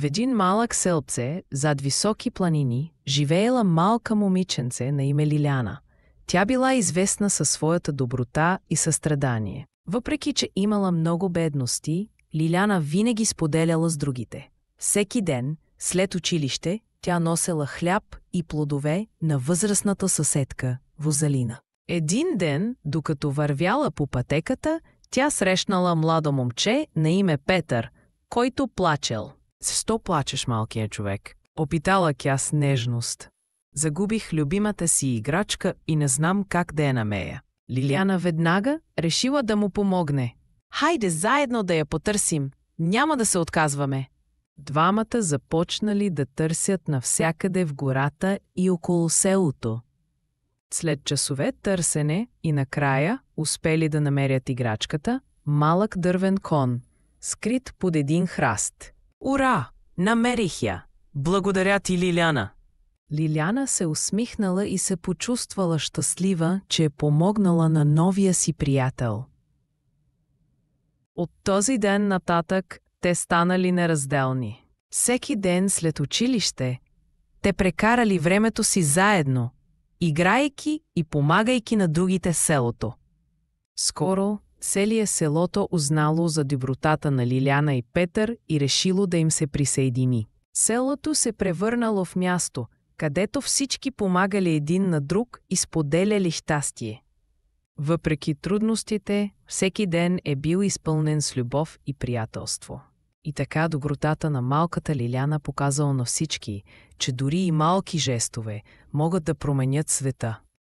В един малък селце, зад високи планини, живеела малка момиченце на име Лиляна. Тя била известна със своята доброта и състрадание. Въпреки че имала много бедности, Лиляна винаги споделяла с другите. Всеки ден, след училище, тя носела хляб и плодове на възрастната съседка Возалина. Един ден, докато вървяла по пътеката, тя срещнала младо момче на име Петър, който плачел. "Защо плачеш, малкият човек?" Опитала тя с нежност. "Загубих любимата си играчка и не знам как да я намеря." Лиляна веднага решила да му помогне. "Хайде заедно да я потърсим, няма да се отказваме." Двамата започнали да търсят навсякъде в гората и около селото. След часове търсене и накрая успели да намерят играчката, малък дървен кон, скрит под един храст. "Ура! Намерих я! Благодаря ти, Лиляна!" Лиляна се усмихнала и се почувствала щастлива, че е помогнала на новия си приятел. От този ден нататък те станали неразделни. Всеки ден след училище те прекарали времето си заедно, играйки и помагайки на другите в селото. Скоро целият селото узнало за добротата на Лиляна и Петър и решило да им се присъедини. Селото се превърнало в място, където всички помагали един на друг и споделяли щастие. Въпреки трудностите, всеки ден е бил изпълнен с любов и приятелство. И така добротата на малката Лиляна показала на всички, че дори и малки жестове могат да променят света.